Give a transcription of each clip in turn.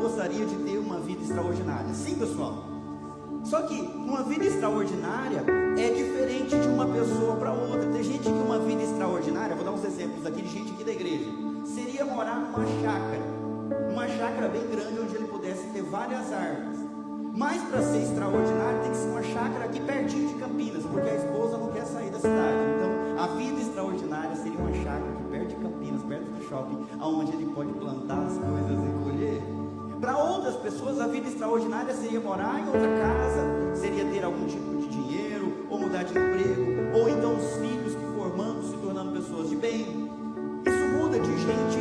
gostaria de ter uma vida extraordinária. Sim, pessoal. Só que uma vida extraordinária é diferente de uma pessoa para outra. Tem gente que uma vida extraordinária, vou dar uns exemplos aqui de gente aqui da igreja, seria morar numa chácara bem grande, onde ele pudesse ter várias árvores. Mas para ser extraordinário tem que ser uma chácara aqui pertinho de Campinas, porque a esposa não quer sair da cidade. Então a vida extraordinária seria uma chácara aqui perto de Campinas, perto do shopping, onde ele pode plantar as coisas e colher. Para outras pessoas, a vida extraordinária seria morar em outra casa, seria ter algum tipo de dinheiro, ou mudar de emprego, ou então os filhos que formamos se tornando pessoas de bem. Isso muda de gente,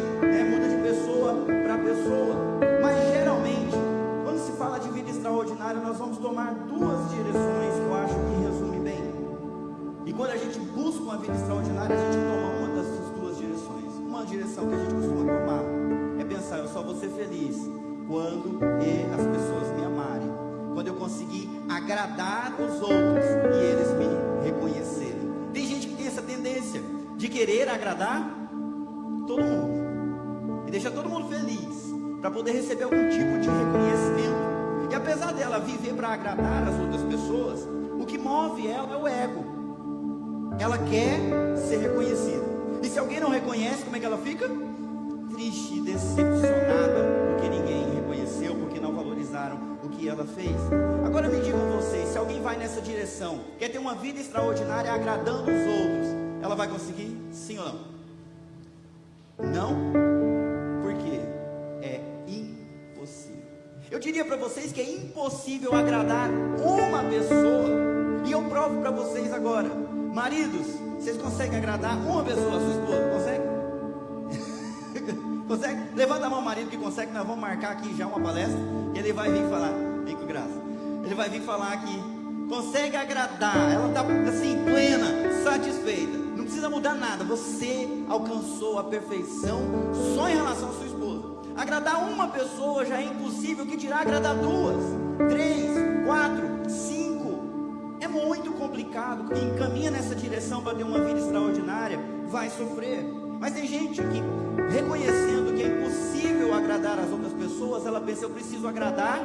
muda de pessoa para pessoa. Mas geralmente, quando se fala de vida extraordinária, nós vamos tomar duas direções que eu acho que resume bem. E quando a gente busca uma vida extraordinária, a gente toma uma dessas duas direções. Uma direção que a gente costuma tomar é pensar: eu só vou ser feliz quando as pessoas me amarem, quando eu conseguir agradar os outros e eles me reconhecerem. Tem gente que tem essa tendência de querer agradar todo mundo e deixar todo mundo feliz para poder receber algum tipo de reconhecimento. E apesar dela viver para agradar as outras pessoas, o que move ela é o ego. Ela quer ser reconhecida, e se alguém não reconhece, como é que ela fica? Triste, decepcionada, porque ninguém reconheceu, porque não valorizaram o que ela fez. Agora me digam vocês, se alguém vai nessa direção, quer ter uma vida extraordinária agradando os outros, ela vai conseguir? Sim ou não? Não? Por quê? É impossível. Eu diria para vocês que é impossível agradar uma pessoa, e eu provo para vocês agora. Maridos, vocês conseguem agradar uma pessoa, a sua esposa? Consegue? Consegue? Levanta a mão, marido, que consegue. Nós vamos marcar aqui já uma palestra, e ele vai vir falar. Vem com graça. Ele vai vir falar aqui. Consegue agradar. Ela está assim, plena, satisfeita. Não precisa mudar nada. Você alcançou a perfeição só em relação à sua esposa. Agradar uma pessoa já é impossível, que dirá agradar duas, 3, 4, 5. É muito complicado. Quem caminha nessa direção para ter uma vida extraordinária vai sofrer. Mas tem gente que, reconhecendo que é impossível agradar as outras pessoas, ela pensa: eu preciso agradar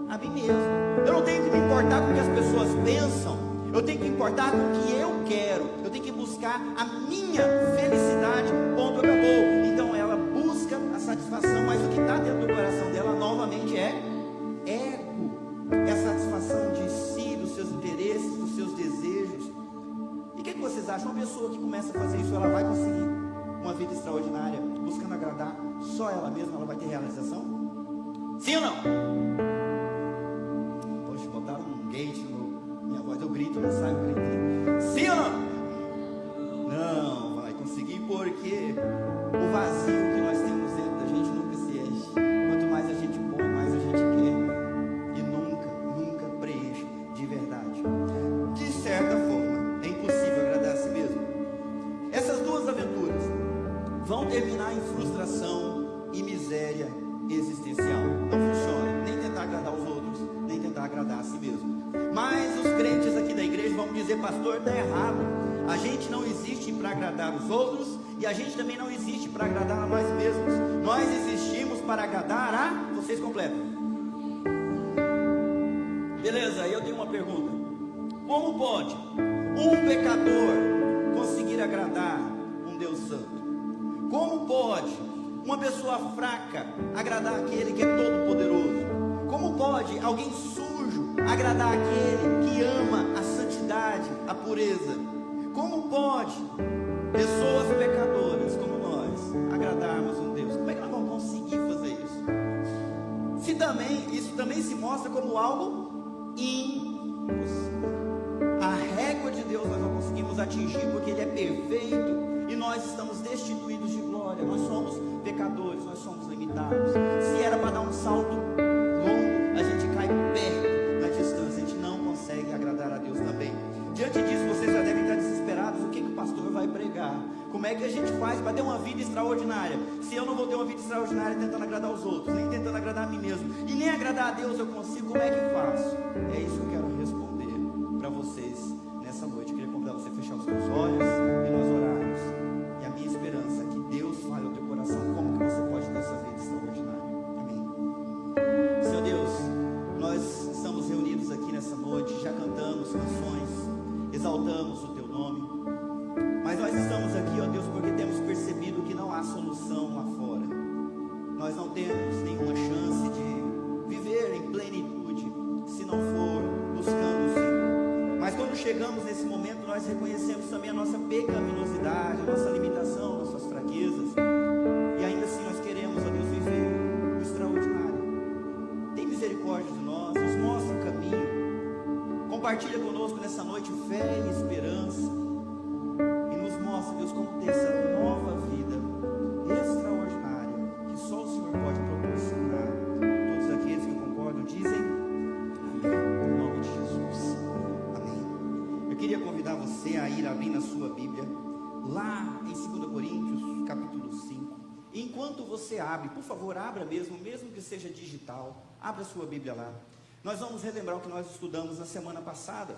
a mim mesmo. Eu não tenho que me importar com o que as pessoas pensam, eu tenho que importar com o que eu quero. Eu tenho que buscar a minha felicidade, ponto, acabou. Então ela busca a satisfação, mas o que está dentro do coração dela novamente é ego. É a satisfação de si, dos seus interesses, dos seus desejos. E o que vocês acham? Uma pessoa que começa a fazer isso, ela vai conseguir uma vida extraordinária, buscando agradar só ela mesma? Ela vai ter realização? Sim ou não? Poxa, botaram um gate no minha voz, eu grito, não sai o gritinho. Sim ou não? Não vai conseguir, porque o vazio que nós temos dentro da gente nunca se enche. Quanto mais a gente põe, mais a gente quer, e nunca preenche de verdade. De certa forma, é impossível agradar a si mesmo. Essas duas aventuras vão terminar em frustração e miséria existencial. Não funciona, nem tentar agradar os outros, nem tentar agradar a si mesmo. Mas os crentes aqui da igreja vão dizer: pastor, está errado. A gente não existe para agradar os outros, e a gente também não existe para agradar a nós mesmos. Nós existimos para agradar a... Vocês completam. Beleza, aí eu tenho uma pergunta. Como pode um pecador conseguir agradar um Deus santo? Como pode uma pessoa fraca agradar aquele que é todo poderoso? Como pode alguém sujo agradar aquele que ama a santidade, a pureza? Como pode pessoas pecadoras como nós agradarmos um Deus? Como é que nós vamos conseguir fazer isso? Isso também se mostra como algo impossível. A régua de Deus nós não conseguimos atingir, porque Ele é perfeito e nós estamos destituídos de glória. Nós somos pecadores, nós somos limitados. Se era para dar um salto longo, a gente cai perto na distância. A gente não consegue agradar a Deus também. Diante disso, vocês já devem estar desesperados. O que o pastor vai pregar? Como é que a gente faz para ter uma vida extraordinária? Se eu não vou ter uma vida extraordinária tentando agradar os outros, nem tentando agradar a mim mesmo, e nem agradar a Deus eu consigo, como é que faço? É isso que eu quero responder para vocês nessa noite. Eu queria convidar você a fechar os seus olhos e nós orarmos. E a minha esperança é que Deus fale ao teu coração como que você pode ter essa vida extraordinária. Amém. nessa noite, já cantamos canções, exaltamos o Teu nome, mas nós estamos aqui, ó Deus, porque temos percebido que não há solução lá fora. Nós não temos nenhuma chance de viver em plenitude se não for buscando o Senhor. Mas quando chegamos nesse momento, nós reconhecemos também a nossa pecaminosidade, a nossa limitação, nossas fraquezas, e ainda assim nós queremos, ó Deus, viver o extraordinário. Tem misericórdia de nós, nos mostra o caminho, compartilha conosco nessa noite fé e esperança, e nos mostra, Deus, como ter essa nova vida extraordinária que só o Senhor pode proporcionar. Todos aqueles que concordam dizem amém, em nome de Jesus, amém. Eu queria convidar você a ir abrir na sua Bíblia lá em 2 Coríntios capítulo 5. Enquanto você abre, por favor, abra mesmo que seja digital, abra a sua Bíblia lá. Nós vamos relembrar o que nós estudamos na semana passada.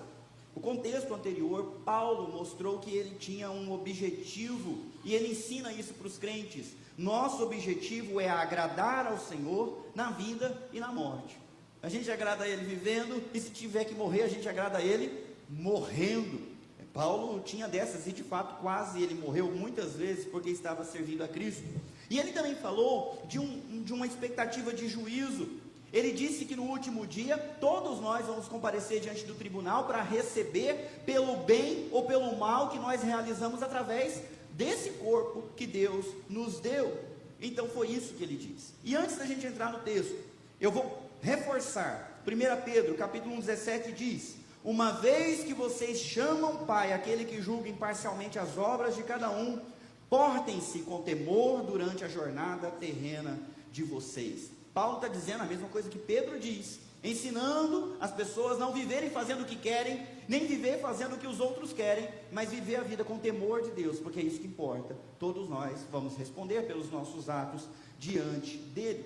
O contexto anterior, Paulo mostrou que ele tinha um objetivo, e ele ensina isso para os crentes. Nosso objetivo é agradar ao Senhor na vida e na morte. A gente agrada a Ele vivendo, e se tiver que morrer, a gente agrada a Ele morrendo. Paulo tinha dessas, e de fato quase ele morreu muitas vezes, porque estava servindo a Cristo. E ele também falou de uma expectativa de juízo. Ele disse que no último dia, todos nós vamos comparecer diante do tribunal para receber pelo bem ou pelo mal que nós realizamos através desse corpo que Deus nos deu. Então foi isso que ele disse. E antes da gente entrar no texto, eu vou reforçar. 1 Pedro capítulo 1,17 diz: uma vez que vocês chamam Pai aquele que julga imparcialmente as obras de cada um, portem-se com temor durante a jornada terrena de vocês. Paulo está dizendo a mesma coisa que Pedro diz, ensinando as pessoas a não viverem fazendo o que querem, nem viver fazendo o que os outros querem, mas viver a vida com temor de Deus, porque é isso que importa. Todos nós vamos responder pelos nossos atos diante dele.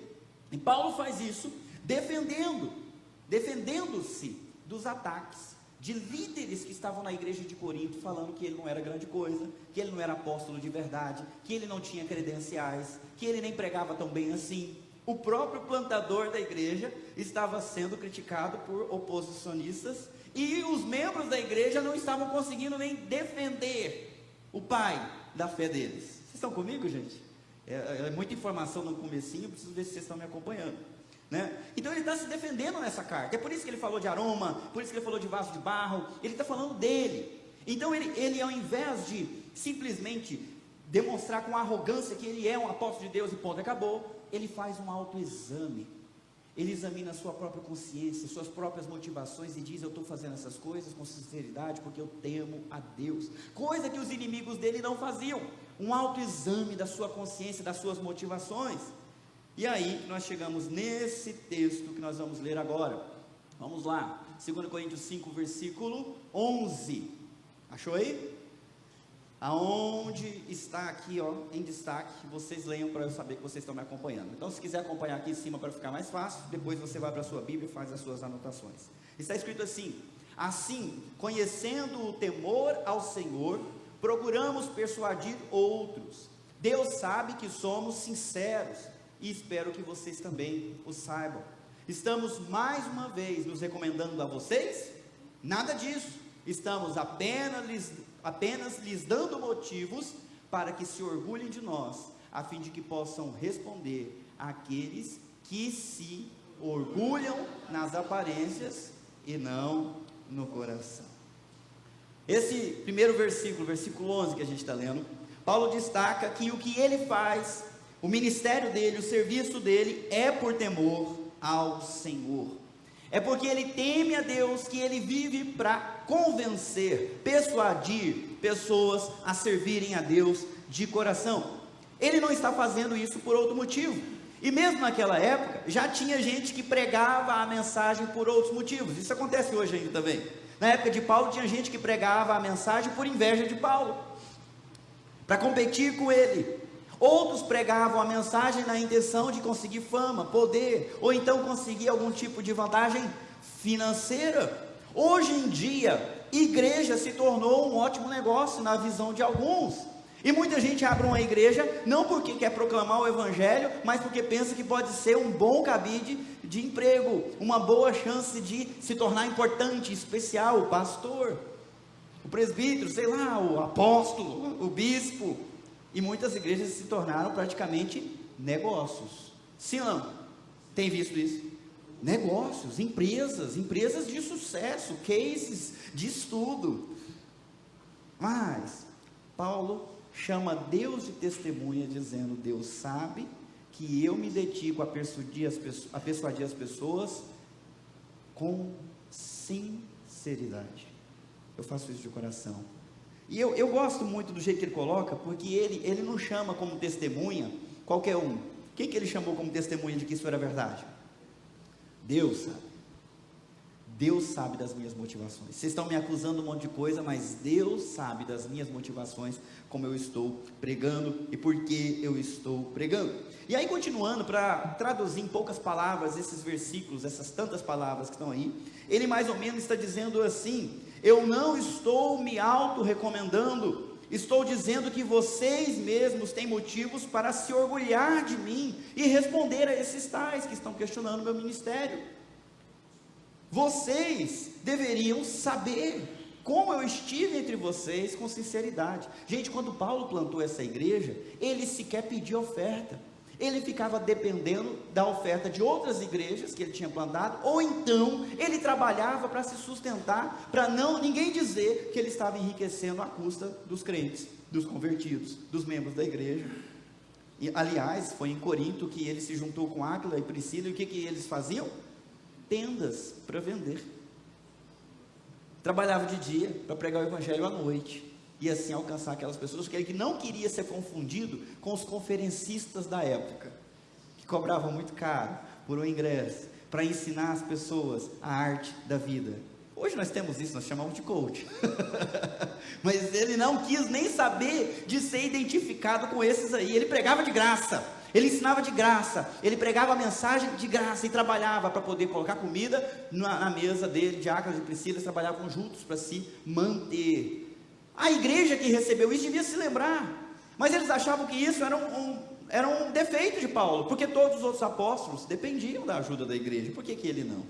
E Paulo faz isso defendendo-se dos ataques de líderes que estavam na igreja de Corinto, falando que ele não era grande coisa, que ele não era apóstolo de verdade, que ele não tinha credenciais, que ele nem pregava tão bem assim. O próprio plantador da igreja estava sendo criticado por oposicionistas, e os membros da igreja não estavam conseguindo nem defender o pai da fé deles. Vocês estão comigo, gente? É muita informação no comecinho, preciso ver se vocês estão me acompanhando, né? Então ele está se defendendo nessa carta. É por isso que ele falou de aroma, por isso que ele falou de vaso de barro. Ele está falando dele. Então ele ao invés de simplesmente demonstrar com arrogância que ele é um apóstolo de Deus e ponto, acabou, ele faz um autoexame. Ele examina a sua própria consciência, suas próprias motivações, e diz: eu estou fazendo essas coisas com sinceridade porque eu temo a Deus, coisa que os inimigos dele não faziam. Um autoexame da sua consciência, das suas motivações. E aí nós chegamos nesse texto que nós vamos ler agora. Vamos lá, 2 Coríntios 5, versículo 11. Achou aí? Aonde está aqui, ó, em destaque, vocês leiam para eu saber que vocês estão me acompanhando. Então, se quiser acompanhar aqui em cima para ficar mais fácil, depois você vai para a sua Bíblia e faz as suas anotações. Está escrito assim: assim, conhecendo o temor ao Senhor, procuramos persuadir outros. Deus sabe que somos sinceros, e espero que vocês também o saibam. Estamos mais uma vez nos recomendando a vocês? Nada disso. Estamos apenas lhes dando motivos para que se orgulhem de nós, a fim de que possam responder àqueles que se orgulham nas aparências e não no coração. Esse primeiro versículo, versículo 11 que a gente está lendo, Paulo destaca que o que ele faz, o ministério dele, o serviço dele, é por temor ao Senhor. É porque ele teme a Deus que ele vive para convencer, persuadir pessoas a servirem a Deus de coração. Ele não está fazendo isso por outro motivo. E mesmo naquela época, já tinha gente que pregava a mensagem por outros motivos. Isso acontece hoje ainda também. Na época de Paulo, tinha gente que pregava a mensagem por inveja de Paulo, para competir com ele. Outros pregavam a mensagem na intenção de conseguir fama, poder, ou então conseguir algum tipo de vantagem financeira. Hoje em dia, igreja se tornou um ótimo negócio na visão de alguns. E muita gente abre uma igreja, não porque quer proclamar o evangelho, mas porque pensa que pode ser um bom cabide de emprego, uma boa chance de se tornar importante, especial, o pastor, o presbítero, sei lá, o apóstolo, o bispo. E muitas igrejas se tornaram praticamente negócios. Sim ou não? Tem visto isso? Negócios, empresas de sucesso, cases de estudo. Mas Paulo chama Deus de testemunha, dizendo: Deus sabe que eu me dedico a persuadir as pessoas com sinceridade. Eu faço isso de coração. E eu gosto muito do jeito que ele coloca, porque ele não chama como testemunha qualquer um. Quem que ele chamou como testemunha de que isso era verdade? Deus sabe. Deus sabe das minhas motivações. Vocês estão me acusando um monte de coisa, mas Deus sabe das minhas motivações, como eu estou pregando e por que eu estou pregando. E aí, continuando, para traduzir em poucas palavras esses versículos, essas tantas palavras que estão aí, ele mais ou menos está dizendo assim: eu não estou me auto-recomendando, estou dizendo que vocês mesmos têm motivos para se orgulhar de mim e responder a esses tais que estão questionando o meu ministério. Vocês deveriam saber como eu estive entre vocês com sinceridade. Gente, quando Paulo plantou essa igreja, ele sequer pediu oferta. Ele ficava dependendo da oferta de outras igrejas que ele tinha plantado, ou então ele trabalhava para se sustentar, para ninguém dizer que ele estava enriquecendo à custa dos crentes, dos convertidos, dos membros da igreja. E, aliás, foi em Corinto que ele se juntou com Áquila e Priscila, e o que eles faziam? Tendas para vender. Trabalhava de dia para pregar o evangelho à noite, e assim alcançar aquelas pessoas, que ele não queria ser confundido com os conferencistas da época, que cobravam muito caro por um ingresso, para ensinar as pessoas a arte da vida. Hoje nós temos isso, nós chamamos de coach. Mas ele não quis nem saber de ser identificado com esses aí. Ele pregava de graça, ele ensinava de graça, ele pregava a mensagem de graça e trabalhava para poder colocar comida na mesa dele. De Áquila e de Priscila, eles trabalhavam juntos para se manter. A igreja que recebeu isso devia se lembrar, mas eles achavam que isso era um defeito de Paulo, porque todos os outros apóstolos dependiam da ajuda da igreja, por que ele não?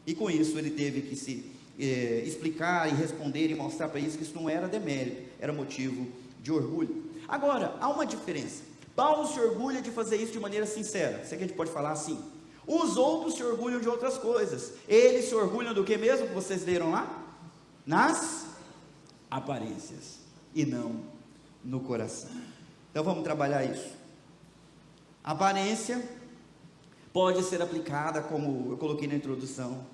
E com isso ele teve que se explicar e responder e mostrar para isso que isso não era demérito, era motivo de orgulho. Agora, há uma diferença. Paulo se orgulha de fazer isso de maneira sincera. Isso aqui a gente pode falar assim. Os outros se orgulham de outras coisas. Eles se orgulham do que mesmo que vocês leram lá? Nas aparências, e não no coração. Então vamos trabalhar isso. Aparência pode ser aplicada, como eu coloquei na introdução,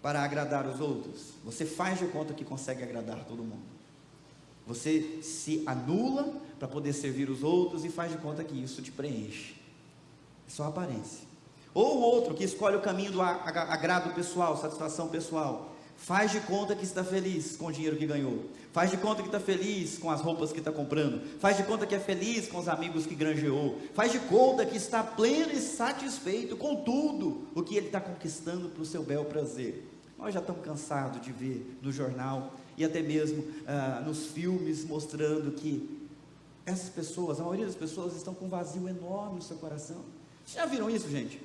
para agradar os outros. Você faz de conta que consegue agradar todo mundo. Você se anula para poder servir os outros e faz de conta que isso te preenche. É só aparência. Ou o outro que escolhe o caminho do agrado pessoal, satisfação pessoal, faz de conta que está feliz com o dinheiro que ganhou, faz de conta que está feliz com as roupas que está comprando, faz de conta que é feliz com os amigos que granjeou, faz de conta que está pleno e satisfeito com tudo o que ele está conquistando para o seu bel prazer. Nós já estamos cansados de ver no jornal e até mesmo nos filmes, mostrando que essas pessoas, a maioria das pessoas, estão com um vazio enorme no seu coração. Vocês já viram isso, gente?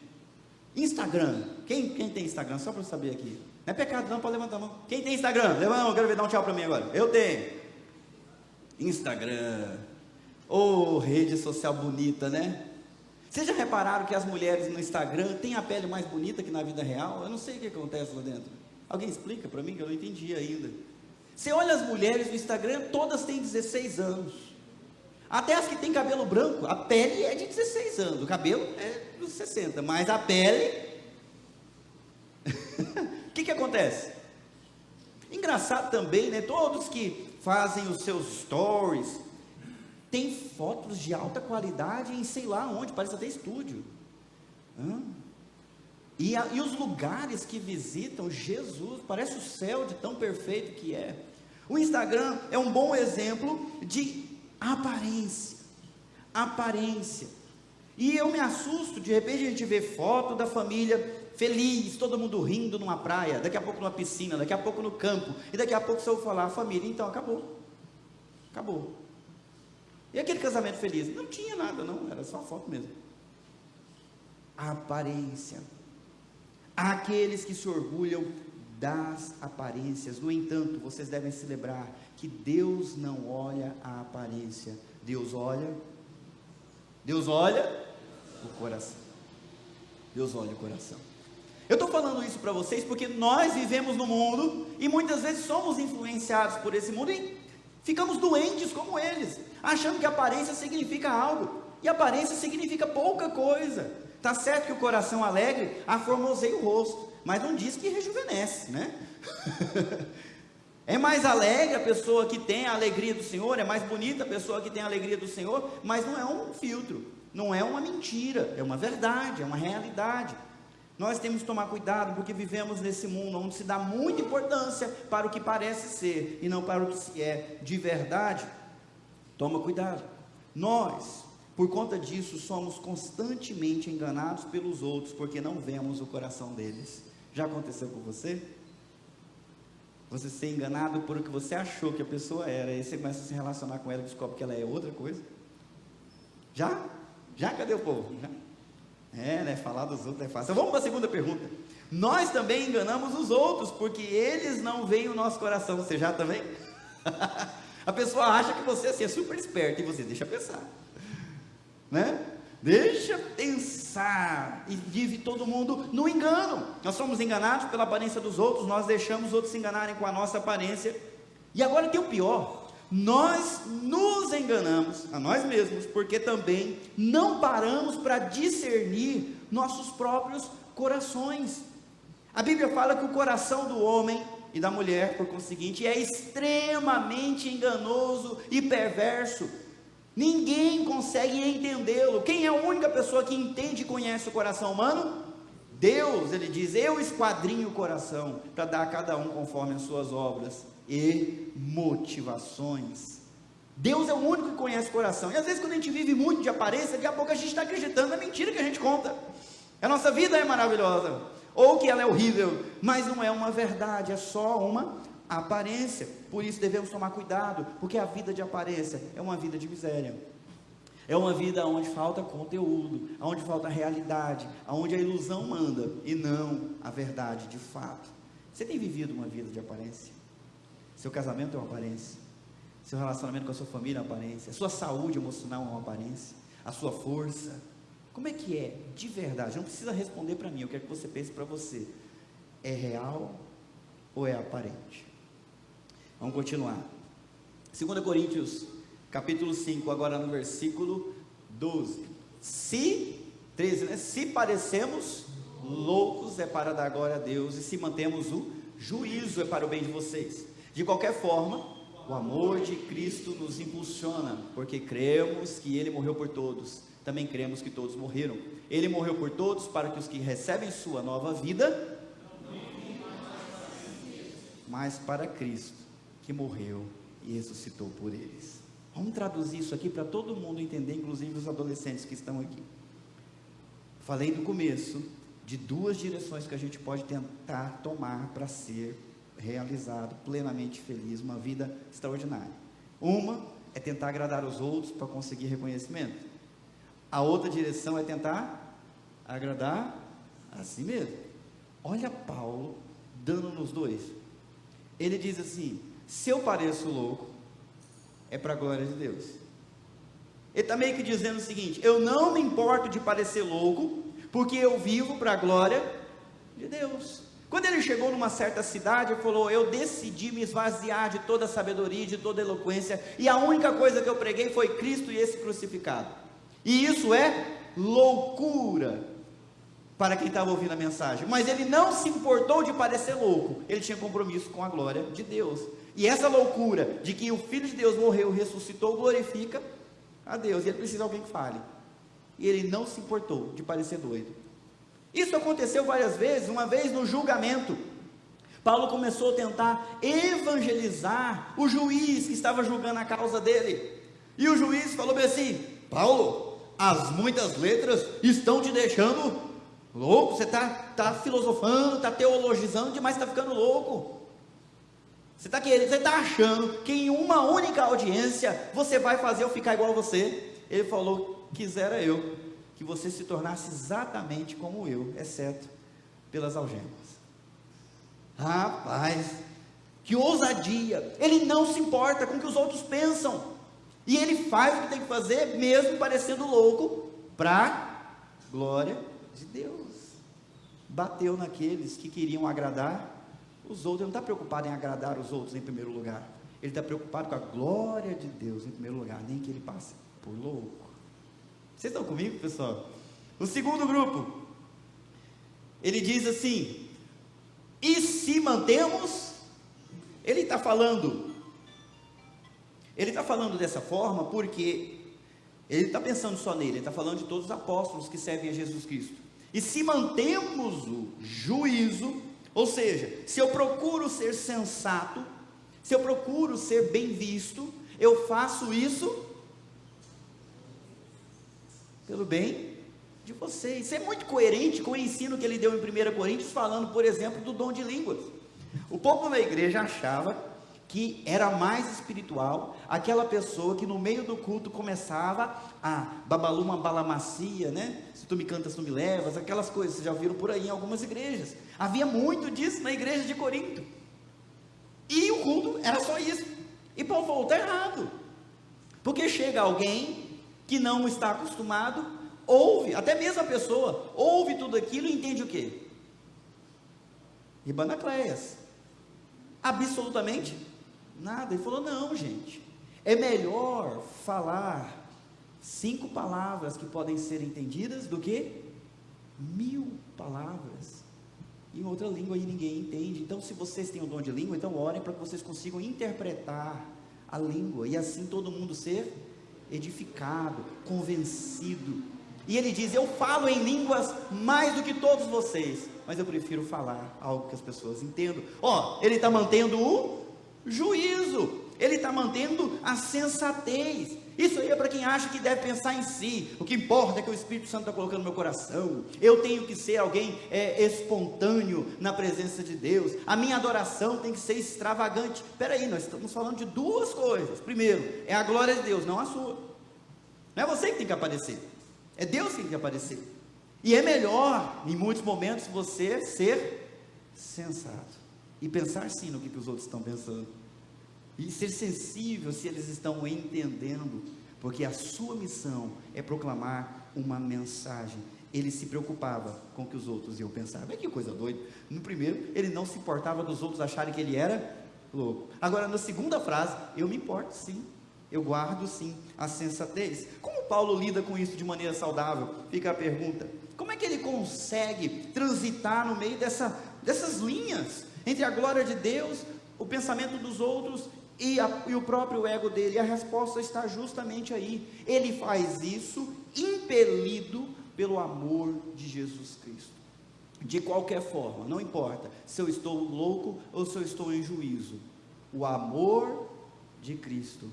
Instagram, quem tem Instagram? Só para eu saber aqui. Não é pecado não, pode levantar a mão. Quem tem Instagram? Levanta a mão, quero ver, dá um tchau para mim agora. Eu tenho Instagram. Rede social bonita, né? Vocês já repararam que as mulheres no Instagram têm a pele mais bonita que na vida real? Eu não sei o que acontece lá dentro. Alguém explica para mim, que eu não entendi ainda. Você olha as mulheres no Instagram, todas têm 16 anos. Até as que têm cabelo branco, a pele é de 16 anos, o cabelo é dos 60, mas a pele... O que acontece? Engraçado também, né? Todos que fazem os seus stories tem fotos de alta qualidade em sei lá onde, parece até estúdio. E os lugares que visitam, Jesus, parece o céu de tão perfeito que é. O Instagram é um bom exemplo de aparência. E eu me assusto, de repente a gente vê foto da família feliz, todo mundo rindo numa praia, daqui a pouco numa piscina, daqui a pouco no campo, e daqui a pouco se eu falar, família, então acabou. E aquele casamento feliz? Não tinha nada, não, era só foto mesmo. A aparência. Há aqueles que se orgulham das aparências. No entanto, vocês devem se lembrar que Deus não olha a aparência. Deus olha o coração. Deus olha o coração. Eu estou falando isso para vocês porque nós vivemos no mundo e muitas vezes somos influenciados por esse mundo e ficamos doentes como eles, achando que aparência significa algo, e aparência significa pouca coisa. Está certo que o coração alegre aformoseia o rosto, mas não diz que rejuvenesce, né? É mais alegre a pessoa que tem a alegria do Senhor, é mais bonita a pessoa que tem a alegria do Senhor, mas não é um filtro, não é uma mentira, é uma verdade, é uma realidade. Nós temos que tomar cuidado, porque vivemos nesse mundo onde se dá muita importância para o que parece ser, e não para o que se é de verdade. Toma cuidado. Nós, por conta disso, somos constantemente enganados pelos outros, porque não vemos o coração deles. Já aconteceu com você? Você ser enganado por o que você achou que a pessoa era, e você começa a se relacionar com ela e descobre que ela é outra coisa? Já? Cadê o povo? Já? Né? Falar dos outros é fácil. Vamos para a segunda pergunta. Nós também enganamos os outros, porque eles não veem o nosso coração. Você já também? A pessoa acha que você assim, é super esperto, e você deixa pensar, né? Deixa pensar, e vive todo mundo no engano. Nós somos enganados pela aparência dos outros, nós deixamos os outros se enganarem com a nossa aparência. E agora tem o pior: nós nos enganamos a nós mesmos, porque também não paramos para discernir nossos próprios corações. A Bíblia fala que o coração do homem e da mulher, por conseguinte, é extremamente enganoso e perverso. Ninguém consegue entendê-lo. Quem é a única pessoa que entende e conhece o coração humano? Deus. Ele diz: eu esquadrinho o coração para dar a cada um conforme as suas obras e motivações. Deus é o único que conhece o coração. E às vezes, quando a gente vive muito de aparência, daqui a pouco a gente está acreditando na mentira que a gente conta. A nossa vida é maravilhosa, ou que ela é horrível, mas não é uma verdade, é só uma aparência. Por isso devemos tomar cuidado, porque a vida de aparência é uma vida de miséria, é uma vida onde falta conteúdo, onde falta realidade, onde a ilusão manda e não a verdade de fato. Você tem vivido uma vida de aparência? Seu casamento é uma aparência, seu relacionamento com a sua família é uma aparência, a sua saúde emocional é uma aparência, a sua força, como é que é de verdade? Não precisa responder para mim, eu quero que você pense para você: é real ou é aparente? Vamos continuar. 2 Coríntios, capítulo 5, agora no versículo 12. 13, né? Se parecemos loucos, é para dar glória a Deus, e se mantemos o juízo, é para o bem de vocês. De qualquer forma, o amor de Cristo nos impulsiona, porque cremos que Ele morreu por todos, também cremos que todos morreram. Ele morreu por todos, para que os que recebem sua nova vida, mas para Cristo, que morreu e ressuscitou por eles. Vamos traduzir isso aqui para todo mundo entender, inclusive os adolescentes que estão aqui. Falei no começo de duas direções que a gente pode tentar tomar para ser realizado, plenamente feliz, uma vida extraordinária. Uma é tentar agradar os outros para conseguir reconhecimento. A outra direção é tentar agradar a si mesmo. Olha Paulo dando nos dois. Ele diz assim: se eu pareço louco, é para a glória de Deus. Ele está meio que dizendo o seguinte: eu não me importo de parecer louco, porque eu vivo para a glória de Deus. Quando ele chegou numa certa cidade, ele falou: eu decidi me esvaziar de toda a sabedoria, de toda a eloquência, e a única coisa que eu preguei foi Cristo e esse crucificado. E isso é loucura para quem estava ouvindo a mensagem. Mas ele não se importou de parecer louco, ele tinha compromisso com a glória de Deus. E essa loucura de que o Filho de Deus morreu, ressuscitou, glorifica a Deus, e ele precisa de alguém que fale. E ele não se importou de parecer doido. Isso aconteceu várias vezes. Uma vez no julgamento, Paulo começou a tentar evangelizar o juiz que estava julgando a causa dele, e o juiz falou bem assim: Paulo, as muitas letras estão te deixando louco, você está filosofando, está teologizando demais, está ficando louco. Você está achando que em uma única audiência você vai fazer eu ficar igual a você? Ele falou: quisera eu que você se tornasse exatamente como eu, exceto pelas algemas. Rapaz, que ousadia! Ele não se importa com o que os outros pensam, e ele faz o que tem que fazer, mesmo parecendo louco, para glória de Deus. Bateu naqueles que queriam agradar os outros. Ele não está preocupado em agradar os outros em primeiro lugar, ele está preocupado com a glória de Deus em primeiro lugar, nem que ele passe por louco. Vocês estão comigo, pessoal? O segundo grupo, ele diz assim: e se mantemos? Ele está falando dessa forma porque ele está pensando só nele, ele está falando de todos os apóstolos que servem a Jesus Cristo. E se mantemos o juízo, ou seja, se eu procuro ser sensato, se eu procuro ser bem visto, eu faço isso pelo bem de vocês. Isso é muito coerente com o ensino que ele deu em 1 Coríntios, falando, por exemplo, do dom de línguas. O povo na igreja achava que era mais espiritual aquela pessoa que no meio do culto começava a babaluma balamacia, né? Se tu me cantas, tu me levas, aquelas coisas, vocês já viram por aí em algumas igrejas. Havia muito disso na igreja de Corinto, e o culto era só isso. E Paulo falou: está errado, porque chega alguém que não está acostumado, ouve, até mesmo a pessoa ouve tudo aquilo e entende o quê? Ribanacleias, absolutamente nada. Ele falou: não, gente, é melhor falar 5 palavras que podem ser entendidas do que 1000 palavras em outra língua e ninguém entende. Então, se vocês têm o dom de língua, então orem para que vocês consigam interpretar a língua, e assim todo mundo ser edificado, convencido. E ele diz: eu falo em línguas mais do que todos vocês, mas eu prefiro falar algo que as pessoas entendam. Ele está mantendo o juízo, ele está mantendo a sensatez. Isso aí é para quem acha que deve pensar em si. O que importa é que o Espírito Santo está colocando no meu coração. Eu tenho que ser alguém espontâneo na presença de Deus. A minha adoração tem que ser extravagante. Espera aí, nós estamos falando de 2 coisas. Primeiro, é a glória de Deus, não a sua. Não é você que tem que aparecer, é Deus que tem que aparecer. E é melhor, em muitos momentos, você ser sensato e pensar sim no que os outros estão pensando, e ser sensível se eles estão entendendo, porque a sua missão é proclamar uma mensagem. Ele se preocupava com o que os outros iam pensar. Mas que coisa doida. No primeiro, ele não se importava dos outros acharem que ele era louco. Agora, na segunda frase, eu me importo sim, eu guardo sim a sensatez. Como Paulo lida com isso de maneira saudável? Fica a pergunta: como é que ele consegue transitar no meio dessas linhas entre a glória de Deus, o pensamento dos outros e o próprio ego dele? A resposta está justamente aí. Ele faz isso impelido pelo amor de Jesus Cristo. De qualquer forma, não importa se eu estou louco ou se eu estou em juízo, o amor de Cristo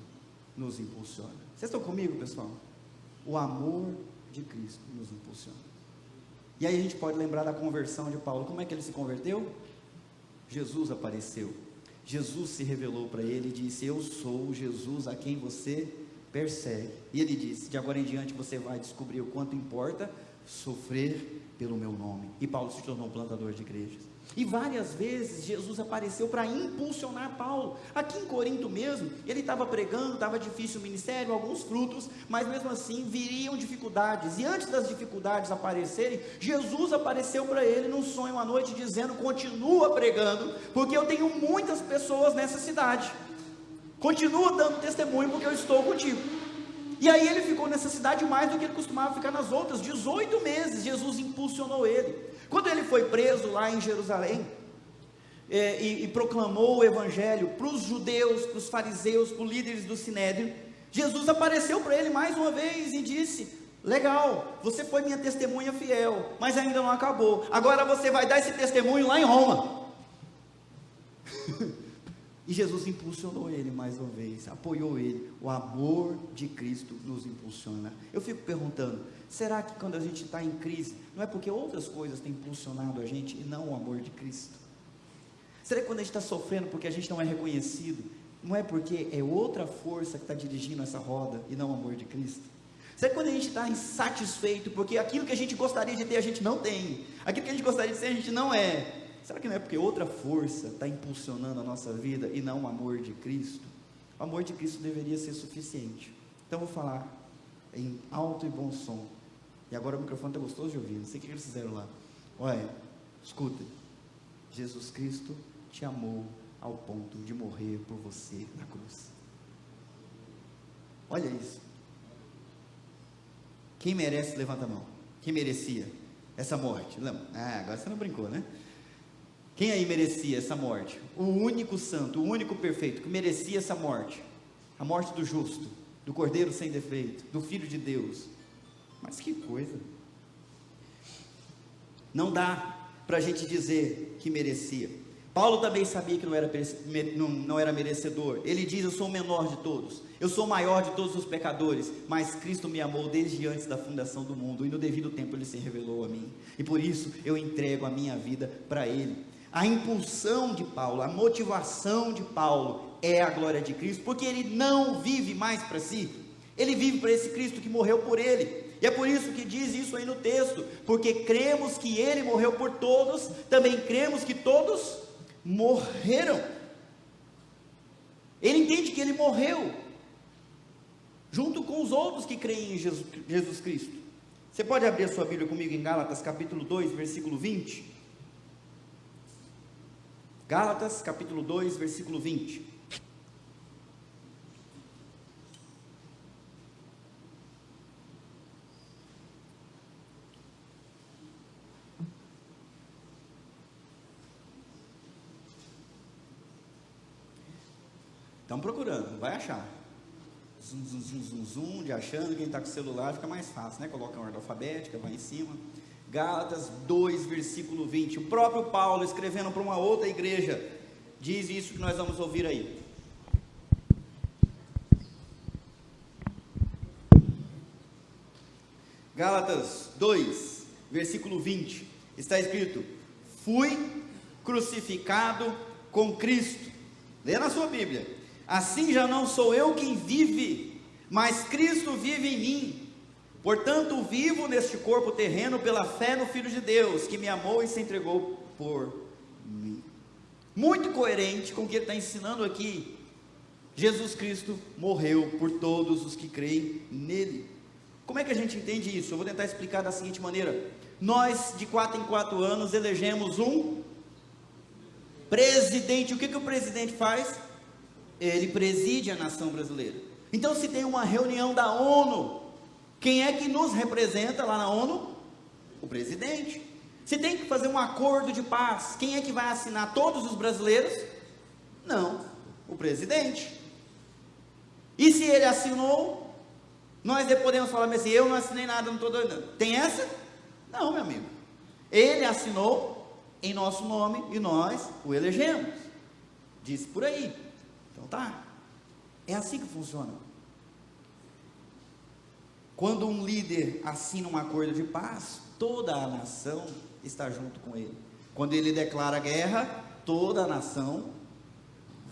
nos impulsiona. Vocês estão comigo, pessoal? O amor de Cristo nos impulsiona. E aí a gente pode lembrar da conversão de Paulo. Como é que ele se converteu? Jesus apareceu, Jesus se revelou para ele e disse: eu sou Jesus a quem você persegue. E ele disse: de agora em diante você vai descobrir o quanto importa sofrer pelo meu nome. E Paulo se tornou um plantador de igrejas. E várias vezes Jesus apareceu para impulsionar Paulo. Aqui em Corinto mesmo, ele estava pregando, estava difícil o ministério, alguns frutos, mas mesmo assim viriam dificuldades. E antes das dificuldades aparecerem, Jesus apareceu para ele num sonho à noite, dizendo: continua pregando, porque eu tenho muitas pessoas nessa cidade. Continua dando testemunho, porque eu estou contigo. E aí ele ficou nessa cidade mais do que ele costumava ficar nas outras. 18 meses Jesus impulsionou ele. Quando ele foi preso lá em Jerusalém, e proclamou o evangelho para os judeus, para os fariseus, para os líderes do Sinédrio, Jesus apareceu para ele mais uma vez e disse: legal, você foi minha testemunha fiel, mas ainda não acabou, agora você vai dar esse testemunho lá em Roma. E Jesus impulsionou ele mais uma vez, apoiou ele. O amor de Cristo nos impulsiona. Eu fico perguntando, será que quando a gente está em crise, não é porque outras coisas têm impulsionado a gente e não o amor de Cristo? Será que quando a gente está sofrendo porque a gente não é reconhecido, não é porque é outra força que está dirigindo essa roda e não o amor de Cristo? Será que quando a gente está insatisfeito porque aquilo que a gente gostaria de ter a gente não tem, aquilo que a gente gostaria de ser a gente não é, será que não é porque outra força está impulsionando a nossa vida e não o amor de Cristo? O amor de Cristo deveria ser suficiente. Então eu vou falar em alto e bom som. E agora o microfone está gostoso de ouvir, não sei o que eles fizeram lá. Olha, escuta, Jesus Cristo te amou ao ponto de morrer por você na cruz. Olha isso. Quem merece, levanta a mão. Quem merecia essa morte? Agora você não brincou, né? Quem aí merecia essa morte? O único santo, o único perfeito que merecia essa morte. A morte do justo, do cordeiro sem defeito, do filho de Deus. Mas que coisa. Não dá para a gente dizer que merecia. Paulo também sabia que não era merecedor. Ele diz: eu sou o menor de todos, eu sou o maior de todos os pecadores, mas Cristo me amou desde antes da fundação do mundo, e no devido tempo Ele se revelou a mim, e por isso eu entrego a minha vida para Ele. A impulsão de Paulo, a motivação de Paulo é a glória de Cristo, porque ele não vive mais para si, ele vive para esse Cristo que morreu por ele. E é por isso que diz isso aí no texto, porque cremos que Ele morreu por todos, também cremos que todos morreram. Ele entende que Ele morreu, junto com os outros que creem em Jesus Cristo. Você pode abrir a sua Bíblia comigo em Gálatas capítulo 2, versículo 20. Gálatas capítulo 2, versículo 20. Estão procurando, vai achar. Zum, zum, zum, zum, zum, de achando. Quem está com o celular fica mais fácil, né? Coloca a ordem alfabética, vai em cima. Gálatas 2, versículo 20. O próprio Paulo, escrevendo para uma outra igreja, diz isso que nós vamos ouvir aí. Gálatas 2, versículo 20. Está escrito: fui crucificado com Cristo. Lê na sua Bíblia. Assim já não sou eu quem vive, mas Cristo vive em mim. Portanto, vivo neste corpo terreno pela fé no Filho de Deus, que me amou e se entregou por mim. Muito coerente com o que ele está ensinando aqui. Jesus Cristo morreu por todos os que creem nele. Como é que a gente entende isso? Eu vou tentar explicar da seguinte maneira. Nós, de 4 em 4 anos, elegemos um presidente. O que o presidente faz? Ele preside a nação brasileira. Então, se tem uma reunião da ONU, quem é que nos representa lá na ONU? O presidente. Se tem que fazer um acordo de paz, quem é que vai assinar? Todos os brasileiros? Não, o presidente. E se ele assinou, nós podemos falar assim: eu não assinei nada, não estou doido. Tem essa? Não, meu amigo. Ele assinou em nosso nome e nós o elegemos. Diz por aí. Então tá, é assim que funciona. Quando um líder assina um acordo de paz, toda a nação está junto com ele. Quando ele declara guerra, toda a nação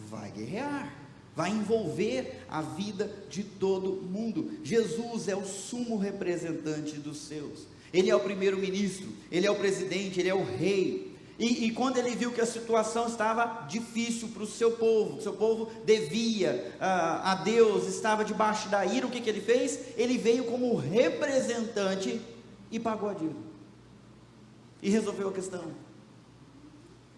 vai guerrear, vai envolver a vida de todo mundo. Jesus é o sumo representante dos seus, ele é o primeiro-ministro, ele é o presidente, ele é o rei. E quando ele viu que a situação estava difícil para o seu povo devia a Deus, estava debaixo da ira, o que ele fez? Ele veio como representante e pagou a dívida, e resolveu a questão,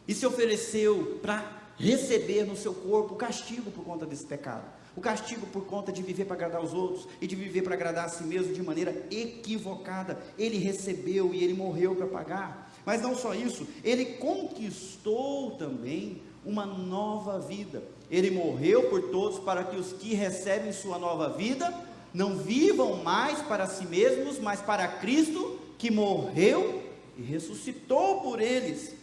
e se ofereceu para receber no seu corpo o castigo por conta desse pecado, o castigo por conta de viver para agradar os outros, e de viver para agradar a si mesmo de maneira equivocada. Ele recebeu e ele morreu para pagar. Mas não só isso, ele conquistou também uma nova vida. Ele morreu por todos, para que os que recebem sua nova vida não vivam mais para si mesmos, mas para Cristo, que morreu e ressuscitou por eles.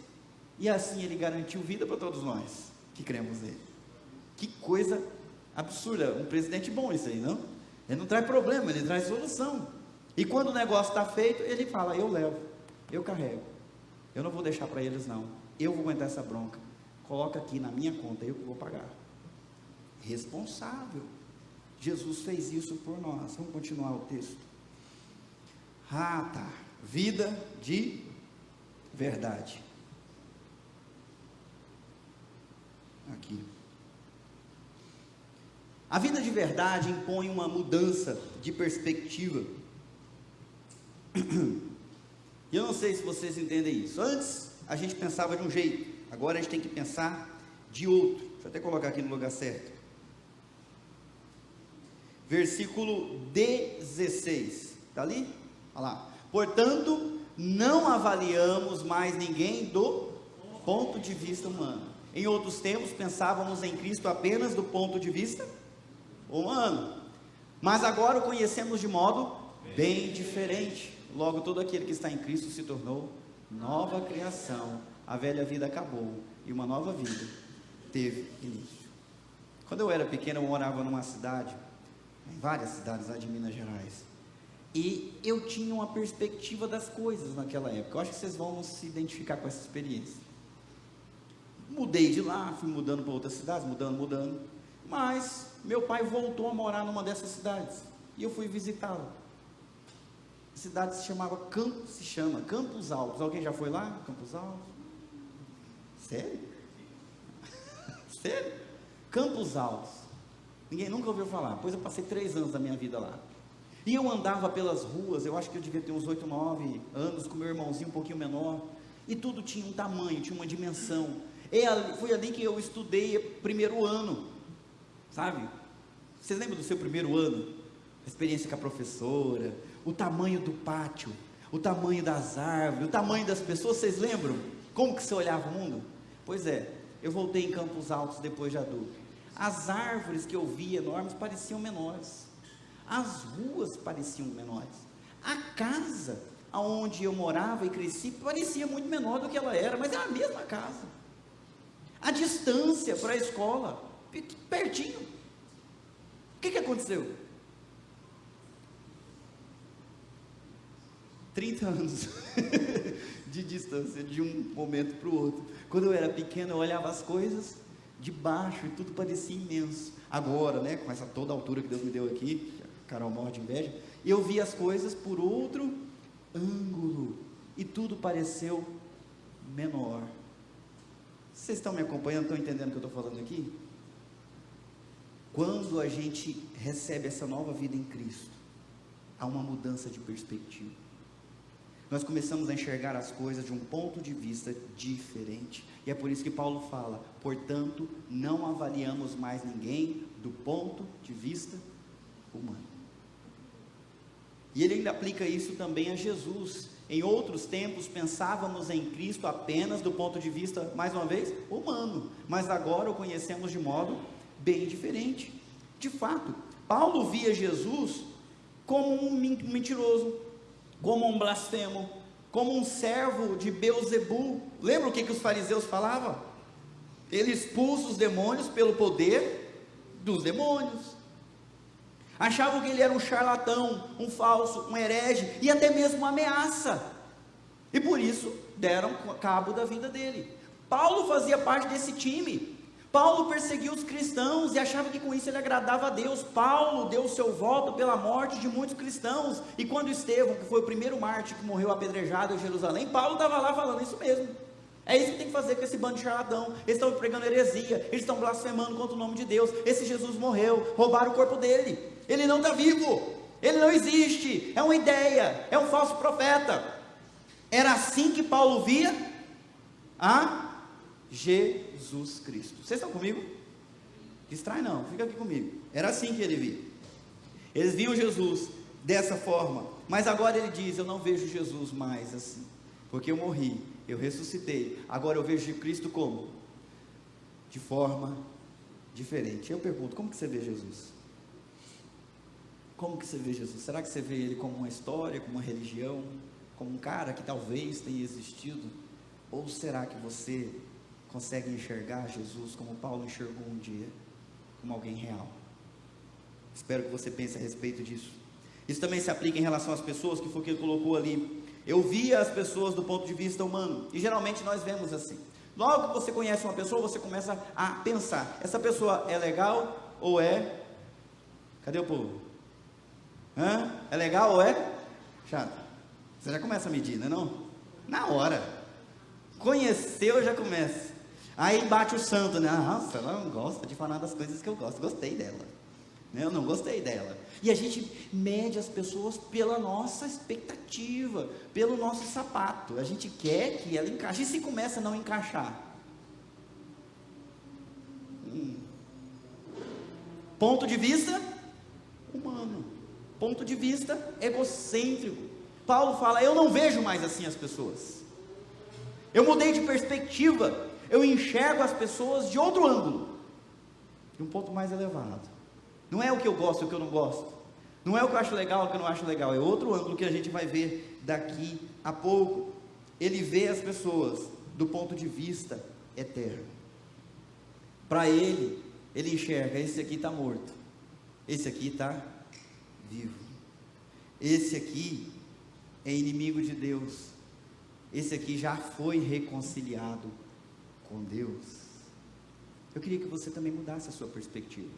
E assim ele garantiu vida para todos nós que cremos nele. Que coisa absurda. Um presidente bom isso aí, não? Ele não traz problema, ele traz solução. E quando o negócio está feito, ele fala: eu levo, eu carrego, eu não vou deixar para eles não, eu vou aguentar essa bronca. coloca aqui na minha conta, eu que vou pagar. Responsável. Jesus fez isso por nós. Vamos continuar o texto. Tá. Vida de verdade. Aqui. A vida de verdade impõe uma mudança de perspectiva. E eu não sei se vocês entendem isso. Antes a gente pensava de um jeito, agora a gente tem que pensar de outro. Deixa eu até colocar aqui no lugar certo. Versículo 16. Está ali? Olha lá. Portanto, não avaliamos mais ninguém do ponto de vista humano. Em outros tempos, pensávamos em Cristo apenas do ponto de vista humano. Mas agora o conhecemos de modo bem diferente. Logo, todo aquele que está em Cristo se tornou nova criação. A velha vida acabou e uma nova vida teve início. Quando eu era pequeno, eu morava numa cidade, em várias cidades lá de Minas Gerais, e eu tinha uma perspectiva das coisas naquela época. Eu acho que vocês vão se identificar com essa experiência. Mudei de lá, fui mudando para outras cidades, mudando, mas meu pai voltou a morar numa dessas cidades, e eu fui visitá-lo. A cidade se chama Campos Altos. Alguém já foi lá? Campos Altos? Sério? Sério? Campos Altos. Ninguém nunca ouviu falar. Pois eu passei 3 anos da minha vida lá. E eu andava pelas ruas, eu acho que eu devia ter uns 8, 9 anos, com meu irmãozinho um pouquinho menor, e tudo tinha um tamanho, tinha uma dimensão. Foi ali que eu estudei primeiro ano, sabe? Vocês lembram do seu primeiro ano? A experiência com a professora, o tamanho do pátio, o tamanho das árvores, o tamanho das pessoas, vocês lembram? Como que você olhava o mundo? Pois é, eu voltei em Campos Altos depois de adulto. As árvores que eu via enormes pareciam menores, as ruas pareciam menores, a casa onde eu morava e cresci parecia muito menor do que ela era, mas era a mesma casa. A distância para a escola, pertinho. O que aconteceu? 30 anos de distância, de um momento para o outro. Quando eu era pequeno, eu olhava as coisas de baixo e tudo parecia imenso. Agora, né, com essa toda a altura que Deus me deu aqui, a Carol morre de inveja, eu vi as coisas por outro ângulo e tudo pareceu menor. Vocês estão me acompanhando? Estão entendendo o que eu estou falando aqui? Quando a gente recebe essa nova vida em Cristo, há uma mudança de perspectiva. Nós começamos a enxergar as coisas de um ponto de vista diferente, e é por isso que Paulo fala: portanto, não avaliamos mais ninguém do ponto de vista humano. E ele ainda aplica isso também a Jesus. Em outros tempos, pensávamos em Cristo apenas do ponto de vista, mais uma vez, humano, mas agora o conhecemos de modo bem diferente. De fato, Paulo via Jesus como um mentiroso, como um blasfemo, como um servo de Beelzebul. Lembra o que os fariseus falavam? Ele expulsa os demônios pelo poder dos demônios. Achavam que ele era um charlatão, um falso, um herege, e até mesmo uma ameaça, e por isso deram cabo da vida dele. Paulo fazia parte desse time. Paulo perseguiu os cristãos e achava que com isso ele agradava a Deus. Paulo deu o seu voto pela morte de muitos cristãos, e quando Estevão, que foi o primeiro mártir que morreu apedrejado em Jerusalém, Paulo estava lá falando isso mesmo. É isso que tem que fazer com esse bando de charlatão. Eles estão pregando heresia, eles estão blasfemando contra o nome de Deus. Esse Jesus morreu, roubaram o corpo dele, ele não está vivo, ele não existe, é uma ideia, é um falso profeta. Era assim que Paulo via a Jesus Cristo. Vocês estão comigo? Distrai não, fica aqui comigo. Era assim que ele via. Eles viam Jesus dessa forma, mas agora ele diz: eu não vejo Jesus mais assim, porque eu morri, eu ressuscitei, agora eu vejo Cristo como? De forma diferente. Eu pergunto, como que você vê Jesus? Como que você vê Jesus? Será que você vê ele como uma história, como uma religião, como um cara que talvez tenha existido? Ou será que você consegue enxergar Jesus como Paulo enxergou um dia, como alguém real? Espero que você pense a respeito disso. Isso também se aplica em relação às pessoas, que foi o que ele colocou ali. Eu via as pessoas do ponto de vista humano, e geralmente nós vemos assim. Logo que você conhece uma pessoa, você começa a pensar: essa pessoa é legal ou é... Cadê o povo? É legal ou é chato? Você já começa a medir, não é não? Na hora. Conheceu, já começa. Aí bate o santo, né? Nossa, ela não gosta de falar das coisas que eu gosto. Gostei dela. Eu não gostei dela. E a gente mede as pessoas pela nossa expectativa, pelo nosso sapato. A gente quer que ela encaixe. E se começa a não encaixar? Ponto de vista humano. Ponto de vista egocêntrico. Paulo fala: eu não vejo mais assim as pessoas. Eu mudei de perspectiva. Eu enxergo as pessoas de outro ângulo, de um ponto mais elevado. Não é o que eu gosto, o que eu não gosto. Não é o que eu acho legal, o que eu não acho legal. É outro ângulo que a gente vai ver daqui a pouco. Ele vê as pessoas do ponto de vista eterno. Para ele enxerga: esse aqui está morto, esse aqui está vivo, esse aqui é inimigo de Deus, esse aqui já foi reconciliado com Deus. Eu queria que você também mudasse a sua perspectiva.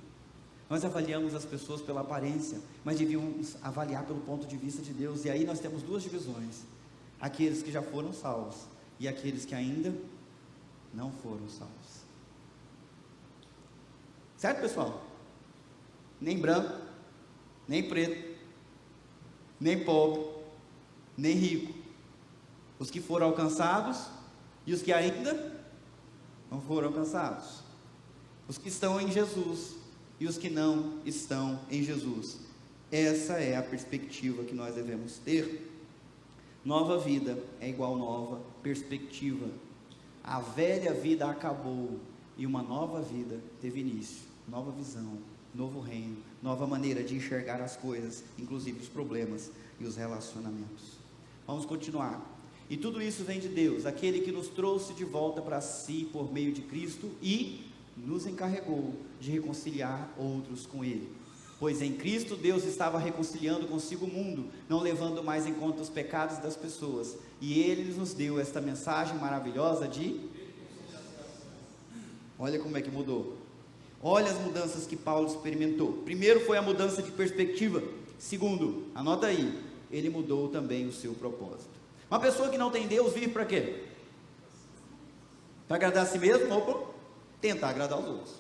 Nós avaliamos as pessoas pela aparência, mas devíamos avaliar pelo ponto de vista de Deus. E aí nós temos duas divisões: aqueles que já foram salvos e aqueles que ainda não foram salvos. Certo, pessoal? Nem branco, nem preto, nem pobre, nem rico. Os que foram alcançados e os que ainda não foram alcançados. Os que estão em Jesus e os que não estão em Jesus. Essa é a perspectiva que nós devemos ter. Nova vida é igual nova perspectiva. A velha vida acabou e uma nova vida teve início. Nova visão, novo reino, nova maneira de enxergar as coisas, inclusive os problemas e os relacionamentos. Vamos continuar. E tudo isso vem de Deus, aquele que nos trouxe de volta para si por meio de Cristo e nos encarregou de reconciliar outros com Ele. Pois em Cristo Deus estava reconciliando consigo o mundo, não levando mais em conta os pecados das pessoas. E Ele nos deu esta mensagem maravilhosa de... Olha como é que mudou. Olha as mudanças que Paulo experimentou. Primeiro foi a mudança de perspectiva. Segundo, anota aí, ele mudou também o seu propósito. Uma pessoa que não tem Deus vive para quê? Para agradar a si mesmo ou para tentar agradar os outros.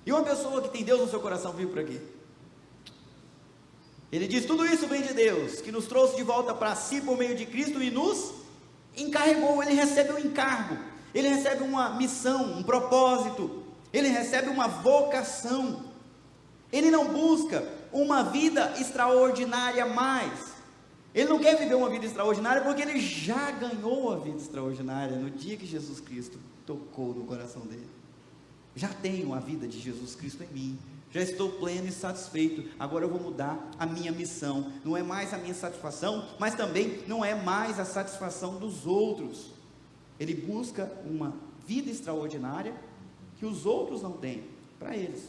E uma pessoa que tem Deus no seu coração vive para quê? Ele diz: tudo isso vem de Deus, que nos trouxe de volta para si por meio de Cristo e nos encarregou. Ele recebe um encargo, ele recebe uma missão, um propósito, ele recebe uma vocação. Ele não busca uma vida extraordinária mais. Ele não quer viver uma vida extraordinária porque ele já ganhou a vida extraordinária no dia que Jesus Cristo tocou no coração dele. Já tenho a vida de Jesus Cristo em mim, já estou pleno e satisfeito. Agora eu vou mudar a minha missão. Não é mais a minha satisfação, mas também não é mais a satisfação dos outros. Ele busca uma vida extraordinária que os outros não têm para eles.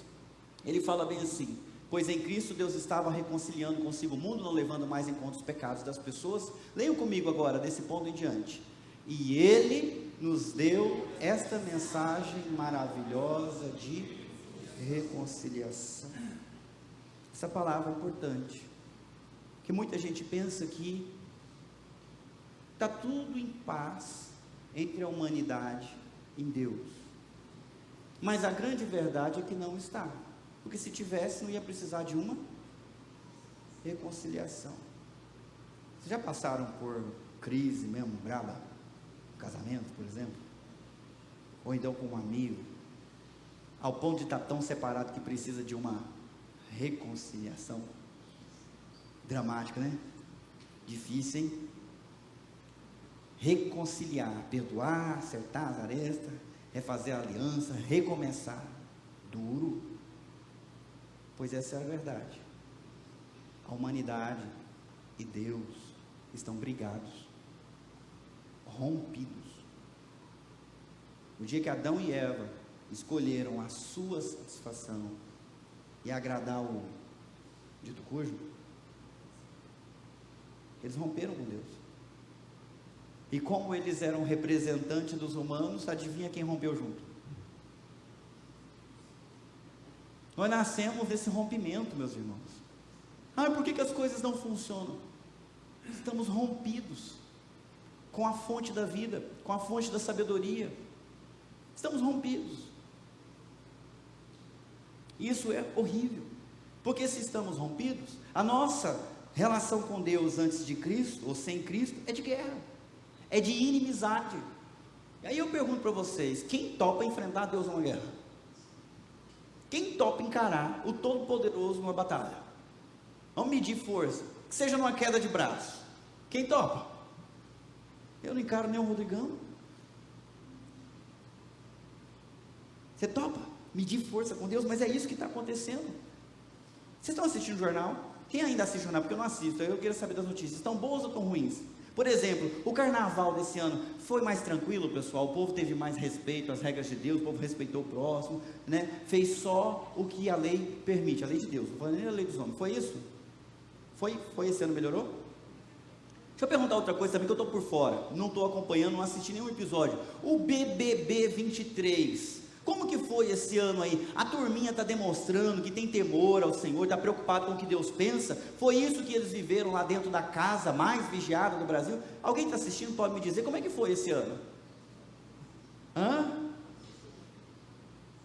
Ele fala bem assim: pois em Cristo Deus estava reconciliando consigo o mundo, não levando mais em conta os pecados das pessoas. Leiam comigo agora, desse ponto em diante. E Ele nos deu esta mensagem maravilhosa de reconciliação. Essa palavra é importante, que muita gente pensa que está tudo em paz entre a humanidade e Deus. Mas a grande verdade é que não está. Porque se tivesse, não ia precisar de uma reconciliação. Vocês já passaram por crise mesmo, brava? Casamento, por exemplo? Ou então com um amigo, ao ponto de estar tão separado que precisa de uma reconciliação? Dramática, né? Difícil, hein? Reconciliar, perdoar, acertar as arestas, refazer a aliança, recomeçar. Duro. Pois essa é a verdade. A humanidade e Deus estão brigados, rompidos. No dia que Adão e Eva escolheram a sua satisfação e agradar o dito cujo, eles romperam com Deus. E como eles eram representantes dos humanos, adivinha quem rompeu junto? Nós nascemos desse rompimento, meus irmãos. Por que as coisas não funcionam? Estamos rompidos com a fonte da vida, com a fonte da sabedoria. Estamos rompidos. Isso é horrível, porque se estamos rompidos, a nossa relação com Deus antes de Cristo, ou sem Cristo, é de guerra, é de inimizade. E aí eu pergunto para vocês, quem topa enfrentar Deus numa guerra? Quem topa encarar o Todo-Poderoso numa batalha? Vamos medir força, que seja numa queda de braço. Quem topa? Eu não encaro nem o Rodrigão. Você topa medir força com Deus? Mas é isso que está acontecendo. Vocês estão assistindo o jornal? Quem ainda assiste o jornal? Porque eu não assisto, eu quero saber das notícias. Estão boas ou estão ruins? Por exemplo, o carnaval desse ano foi mais tranquilo, pessoal? O povo teve mais respeito às regras de Deus, o povo respeitou o próximo, né? Fez só o que a lei permite, a lei de Deus, não foi nem a lei dos homens. Foi isso? Foi esse ano, melhorou? Deixa eu perguntar outra coisa também, que eu estou por fora, não estou acompanhando, não assisti nenhum episódio. O BBB 23, como que foi esse ano aí? A turminha está demonstrando que tem temor ao Senhor, está preocupado com o que Deus pensa? Foi isso que eles viveram lá dentro da casa mais vigiada do Brasil? Alguém está assistindo, pode me dizer como é que foi esse ano?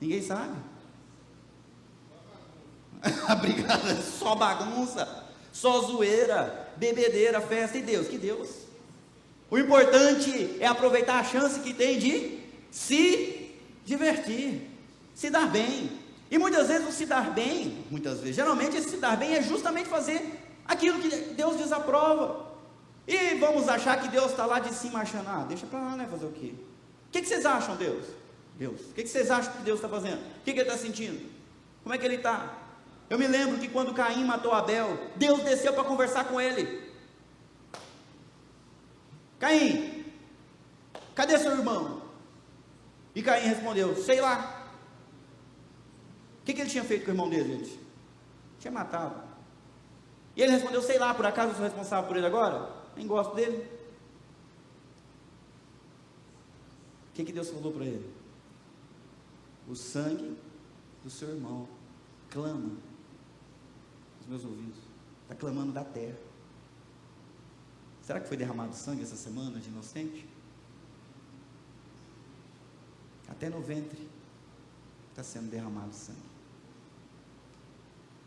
Ninguém sabe? Obrigado, só bagunça, só zoeira, bebedeira, festa. E Deus? Que Deus? O importante é aproveitar a chance que tem de se divertir, se dar bem. E muitas vezes o se dar bem, geralmente esse se dar bem é justamente fazer aquilo que Deus desaprova. E vamos achar que Deus está lá de cima achando, deixa para lá, né, fazer o quê? O que vocês acham, Deus? O que vocês acham que Deus está fazendo? O que ele está sentindo? Como é que ele está? Eu me lembro que quando Caim matou Abel, Deus desceu para conversar com ele. Caim, cadê seu irmão? E Caim respondeu, sei lá. O que ele tinha feito com o irmão dele, gente? Tinha matado. E ele respondeu, sei lá, por acaso eu sou responsável por ele agora? Nem gosto dele. O que Deus falou para ele? O sangue do seu irmão clama nos meus ouvidos, está clamando da terra. Será que foi derramado sangue essa semana de inocente? Até no ventre está sendo derramado sangue.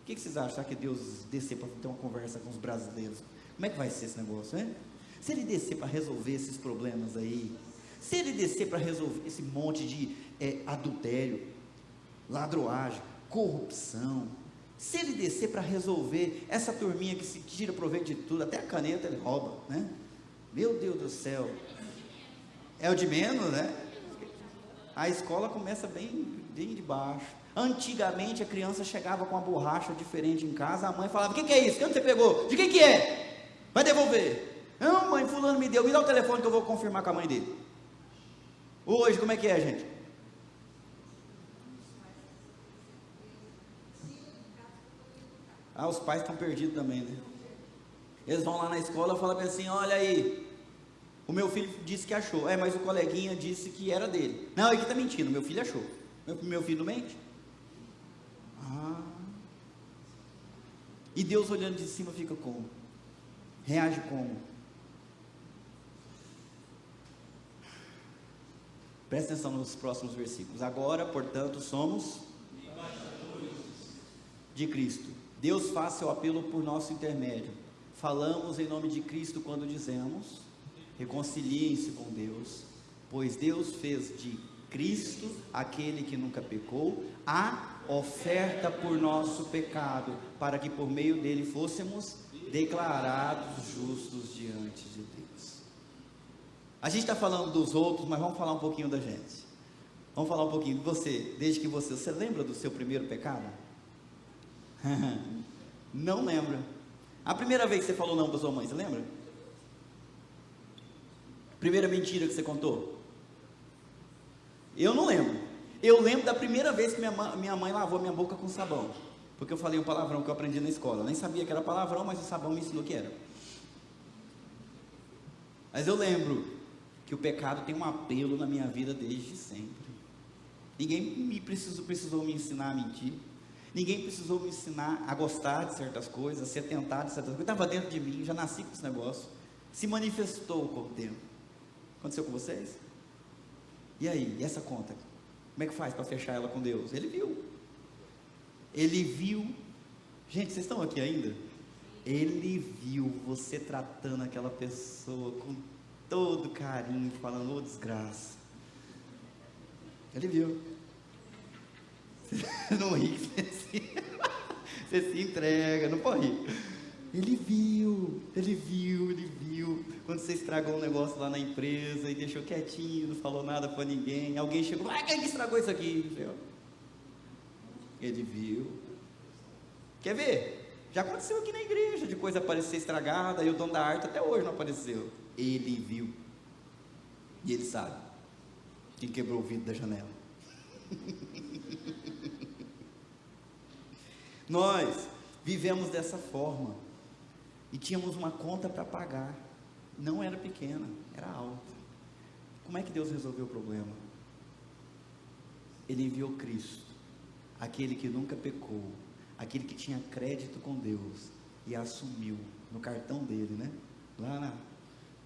O que vocês acham? Será que Deus descer para ter uma conversa com os brasileiros? Como é que vai ser esse negócio, hein? Se ele descer para resolver esses problemas aí, se ele descer para resolver esse monte de adultério, ladroagem, corrupção, se ele descer para resolver essa turminha que se tira proveito de tudo, até a caneta ele rouba, né? Meu Deus do céu, é o de menos, né? A escola começa bem de baixo. Antigamente a criança chegava com uma borracha diferente em casa, a mãe falava, o que é isso? De onde você pegou? De quem que é? Vai devolver. Não, mãe, fulano me deu, me dá o telefone que eu vou confirmar com a mãe dele. Hoje, como é que é, gente? Os pais estão perdidos também, né? Eles vão lá na escola e falam assim, olha aí, o meu filho disse que achou, mas o coleguinha disse que era dele. Não, ele está mentindo, meu filho achou. Meu filho não mente? E Deus olhando de cima fica como? Reage como? Presta atenção nos próximos versículos. Agora, portanto, somos de Cristo. Deus faz seu apelo por nosso intermédio. Falamos em nome de Cristo quando dizemos, reconciliem-se com Deus, pois Deus fez de Cristo, aquele que nunca pecou, a oferta por nosso pecado, para que por meio dele fôssemos declarados justos diante de Deus. A gente está falando dos outros, mas vamos falar um pouquinho da gente. Vamos falar um pouquinho de você. Desde que você lembra do seu primeiro pecado? Não lembra. A primeira vez que você falou não para sua mãe, você lembra? Primeira mentira que você contou? Eu não lembro. Eu lembro da primeira vez que minha mãe lavou minha boca com sabão, porque eu falei um palavrão que eu aprendi na escola. Eu nem sabia que era palavrão, mas o sabão me ensinou que era. Mas eu lembro que o pecado tem um apelo na minha vida desde sempre. Ninguém precisou me ensinar a mentir. Ninguém precisou me ensinar a gostar de certas coisas, a ser tentado de certas coisas. Estava dentro de mim, já nasci com esse negócio. Se manifestou com o tempo. Aconteceu com vocês? E aí, e essa conta? Como é que faz para fechar ela com Deus? Ele viu. Ele viu. Gente, vocês estão aqui ainda? Ele viu você tratando aquela pessoa com todo carinho, falando, ô desgraça. Ele viu. Você não ri, você se entrega, não pode rir. Ele viu. Quando você estragou um negócio lá na empresa e deixou quietinho, não falou nada para ninguém, alguém chegou, quem que estragou isso aqui? Ele viu. Quer ver? Já aconteceu aqui na igreja, de coisa aparecer estragada, e o dono da arte até hoje não apareceu. Ele viu. E ele sabe quem quebrou o vidro da janela. Nós vivemos dessa forma. E tínhamos uma conta para pagar. Não era pequena, era alta. Como é que Deus resolveu o problema? Ele enviou Cristo, aquele que nunca pecou, aquele que tinha crédito com Deus, e assumiu no cartão dele, né? Lá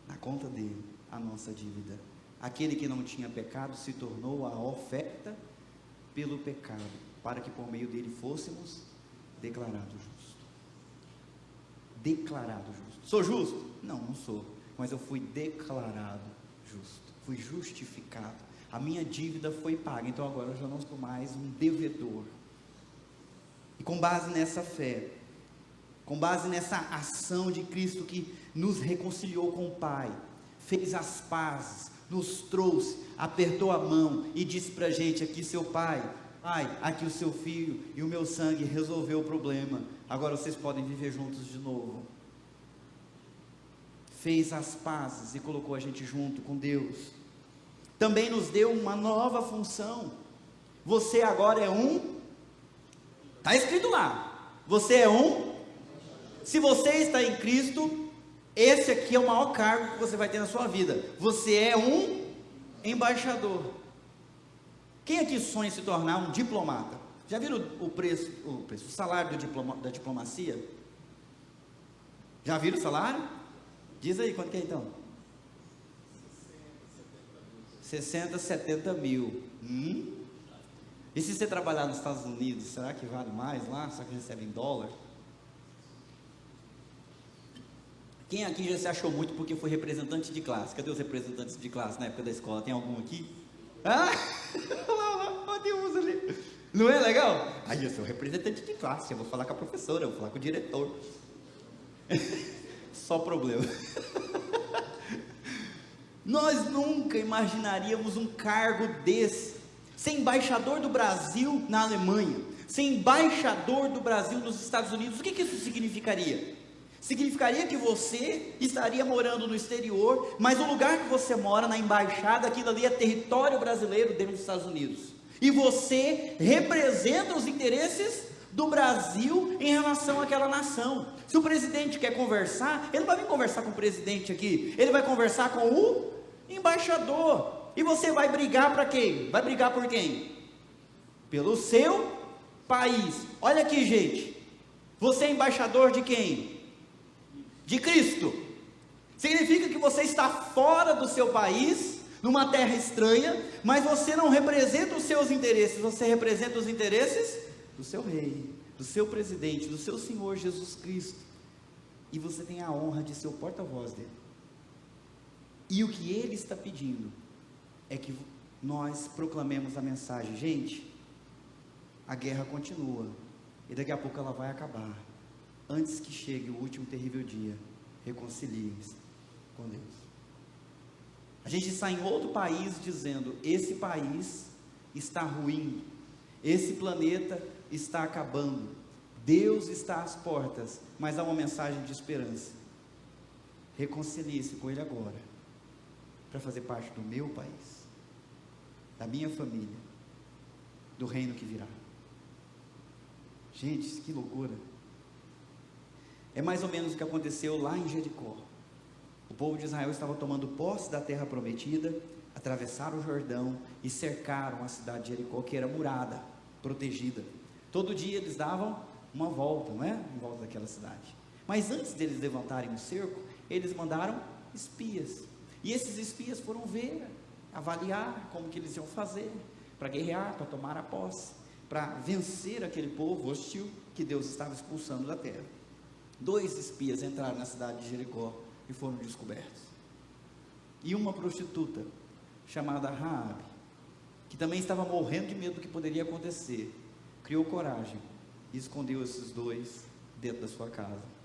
na conta dele, a nossa dívida. Aquele que não tinha pecado se tornou a oferta pelo pecado, para que por meio dele fôssemos declarados justos. Declarado justo. Sou justo? Não, não sou. Mas eu fui declarado justo. Fui justificado. A minha dívida foi paga. Então agora eu já não sou mais um devedor. E com base nessa fé, com base nessa ação de Cristo que nos reconciliou com o Pai, fez as pazes, nos trouxe, apertou a mão e disse pra gente: aqui seu Pai, aqui o seu filho e o meu sangue resolveu o problema, agora vocês podem viver juntos de novo. Fez as pazes e colocou a gente junto com Deus. Também nos deu uma nova função. Você agora é está escrito lá, você é se você está em Cristo, esse aqui é o maior cargo que você vai ter na sua vida. Você é um embaixador. Quem aqui sonha em se tornar um diplomata? Já viram o salário da diplomacia? Já viram o salário? Diz aí, quanto que é então? 60, 70 mil. E se você trabalhar nos Estados Unidos, será que vale mais lá? Será que recebe em dólar? Quem aqui já se achou muito porque foi representante de classe? Cadê os representantes de classe na época da escola? Tem algum aqui? Lá, tem uns ali. Não é legal? Aí eu sou representante de classe, eu vou falar com a professora, eu vou falar com o diretor. Só problema. Nós nunca imaginaríamos um cargo desse, ser embaixador do Brasil na Alemanha, ser embaixador do Brasil nos Estados Unidos. O que isso significaria? Significaria que você estaria morando no exterior, mas o lugar que você mora, na embaixada, aquilo ali é território brasileiro dentro dos Estados Unidos, e você representa os interesses do Brasil em relação àquela nação. Se o presidente quer conversar, ele não vai vir conversar com o presidente aqui, ele vai conversar com o embaixador. E você vai brigar para quem? Vai brigar por quem? Pelo seu país. Olha aqui, gente, você é embaixador de quem? De Cristo. Significa que você está fora do seu país, numa terra estranha, mas você não representa os seus interesses, você representa os interesses do seu rei, do seu presidente, do seu Senhor Jesus Cristo, e você tem a honra de ser o porta-voz dele. E o que ele está pedindo é que nós proclamemos a mensagem: gente, a guerra continua, e daqui a pouco ela vai acabar. Antes que chegue o último terrível dia, reconcilie-se com Deus. A gente está em outro país dizendo: esse país está ruindo, esse planeta está acabando, Deus está às portas, mas há uma mensagem de esperança: reconcilie-se com Ele agora, para fazer parte do meu país, da minha família, do reino que virá. Gente, que loucura! É mais ou menos o que aconteceu lá em Jericó. O povo de Israel estava tomando posse da terra prometida, atravessaram o Jordão e cercaram a cidade de Jericó, que era murada, protegida. Todo dia eles davam uma volta, não é? Em volta daquela cidade. Mas antes deles levantarem o cerco, eles mandaram espias. E esses espias foram ver, avaliar como que eles iam fazer, para guerrear, para tomar a posse, para vencer aquele povo hostil que Deus estava expulsando da terra. 2 espias entraram na cidade de Jericó e foram descobertos. E uma prostituta, chamada Raabe, que também estava morrendo de medo do que poderia acontecer, criou coragem e escondeu esses 2 dentro da sua casa.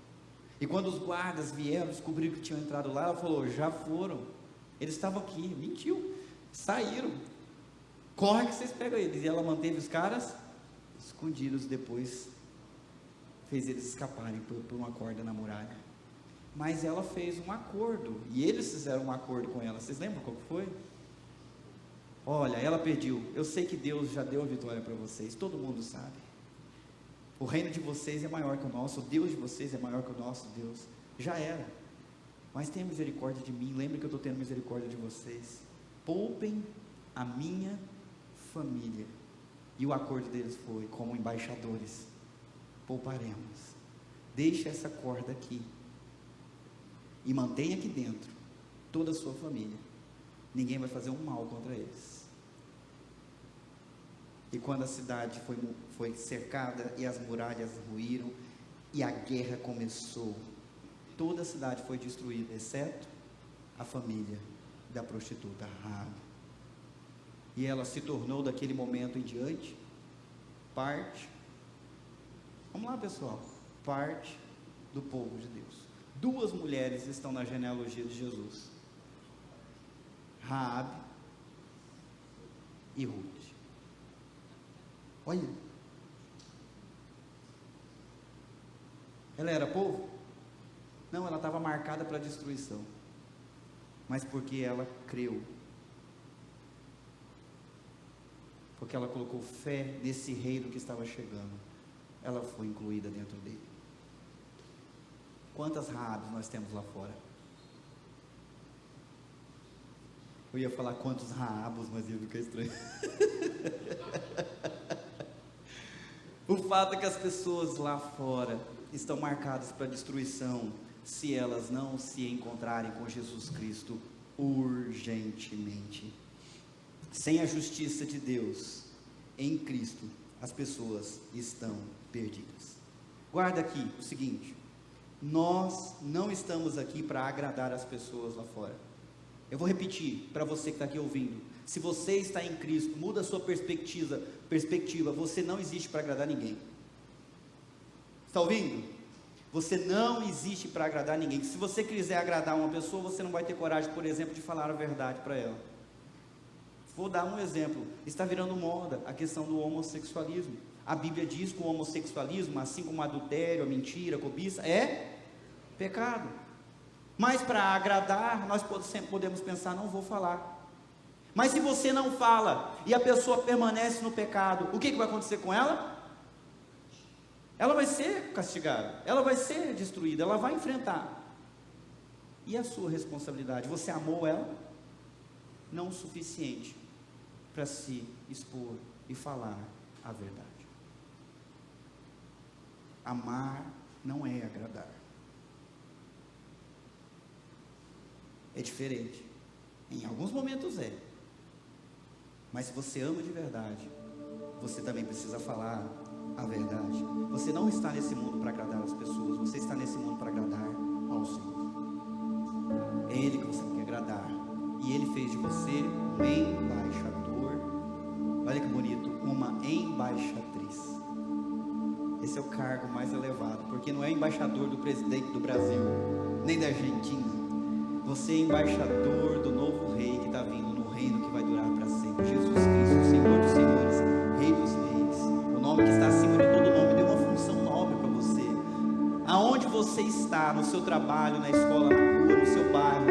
E quando os guardas vieram, descobriram que tinham entrado lá, ela falou: já foram, eles estavam aqui. Mentiu, saíram, corre que vocês pegam eles. E ela manteve os caras escondidos, depois fez eles escaparem por uma corda na muralha. Mas ela fez um acordo, e eles fizeram um acordo com ela. Vocês lembram qual que foi? Olha, ela pediu: eu sei que Deus já deu a vitória para vocês, todo mundo sabe. O reino de vocês é maior que o nosso, o Deus de vocês é maior que o nosso Deus. Já era, mas tenha misericórdia de mim, lembre que eu estou tendo misericórdia de vocês. Poupem a minha família. E o acordo deles foi: como embaixadores, pouparemos. Deixe essa corda aqui e mantenha aqui dentro toda a sua família. Ninguém vai fazer um mal contra eles. E quando a cidade foi cercada e as muralhas ruíram e a guerra começou, toda a cidade foi destruída, exceto a família da prostituta Raabe. E ela se tornou, daquele momento em diante, parte, vamos lá pessoal, parte do povo de Deus. 2 mulheres estão na genealogia de Jesus: Raabe e Ruth. Olha, ela era povo? Não, ela estava marcada para destruição, mas porque ela creu, porque ela colocou fé nesse reino que estava chegando, ela foi incluída dentro dele. Quantas Raabes nós temos lá fora? Eu ia falar quantos Raabos, mas ia ficar estranho. O fato é que as pessoas lá fora estão marcadas para destruição, se elas não se encontrarem com Jesus Cristo urgentemente. Sem a justiça de Deus em Cristo, as pessoas estão perdidas. Guarda aqui o seguinte: nós não estamos aqui para agradar as pessoas lá fora. Eu vou repetir para você que está aqui ouvindo: se você está em Cristo, muda a sua perspectiva, você não existe para agradar ninguém. Está ouvindo? Você não existe para agradar ninguém. Se você quiser agradar uma pessoa, você não vai ter coragem, por exemplo, de falar a verdade para ela. Vou dar um exemplo: está virando moda a questão do homossexualismo. A Bíblia diz que o homossexualismo, assim como o adultério, a mentira, a cobiça, é pecado. Mas para agradar, nós sempre podemos pensar: não vou falar. Mas se você não fala e a pessoa permanece no pecado, o que vai acontecer com ela? Ela vai ser castigada, ela vai ser destruída, ela vai enfrentar. E a sua responsabilidade? Você amou ela? Não o suficiente para se expor e falar a verdade. Amar não é agradar. É diferente. Em alguns momentos é. Mas se você ama de verdade, você também precisa falar a verdade. Você não está nesse mundo para agradar as pessoas, você está nesse mundo para agradar ao Senhor. É Ele que você tem que agradar. E Ele fez de você um embaixador. Olha que bonito, uma embaixatriz. Esse é o cargo mais elevado, porque não é embaixador do presidente do Brasil, nem da Argentina. Você é embaixador do novo rei que está vindo no reino que vai durar para sempre. Jesus Cristo, Senhor dos senhores, Rei dos reis. O nome que está acima de todo nome deu uma função nobre para você. Aonde você está, no seu trabalho, na escola, na rua, no seu bairro,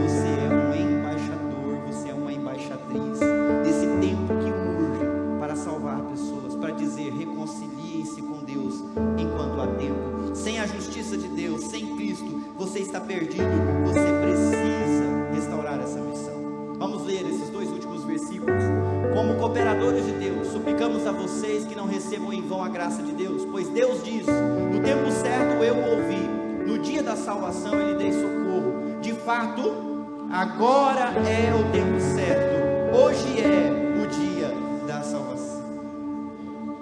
você é um embaixador, você é uma embaixatriz desse tempo que urge para salvar pessoas, para dizer: reconciliem-se com Deus enquanto há tempo. Sem a justiça de Deus, sem Cristo, você está perdido. Você precisa como cooperadores de Deus, suplicamos a vocês que não recebam em vão a graça de Deus, pois Deus diz: no tempo certo eu o ouvi, no dia da salvação eu lhe dei socorro. De fato, agora é o tempo certo, hoje é o dia da salvação.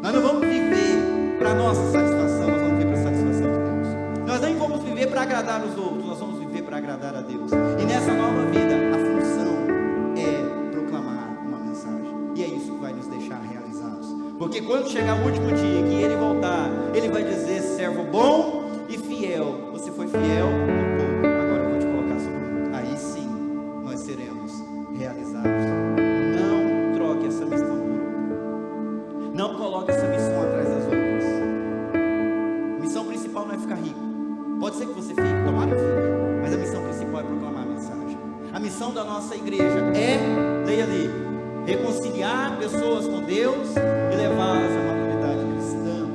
Nós não vamos viver para nossa satisfação, nós vamos viver para a satisfação de Deus. Nós nem vamos viver para agradar os outros, nós vamos viver para agradar a Deus. E nessa nova vida, a função é proclamar uma mensagem. E é isso que vai nos deixar realizados. Porque quando chegar o último dia, que Ele voltar, Ele vai dizer: servo bom e fiel, você foi fiel no pouco, agora eu vou te colocar sobre o muito. Aí sim, nós seremos realizados. Não troque essa missão por outra. Não coloque essa missão atrás das outras. A missão principal não é ficar rico. Pode ser que você fique, tomara que fique, mas a missão principal é proclamar a mensagem. A missão da nossa igreja é, leia ali, reconciliar pessoas com Deus e levá-las à maturidade cristã.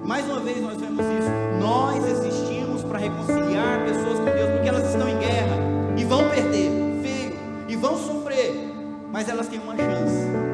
Mais uma vez nós vemos isso. Nós existimos para reconciliar pessoas com Deus, porque elas estão em guerra e vão perder, feio, e vão sofrer, mas elas têm uma chance.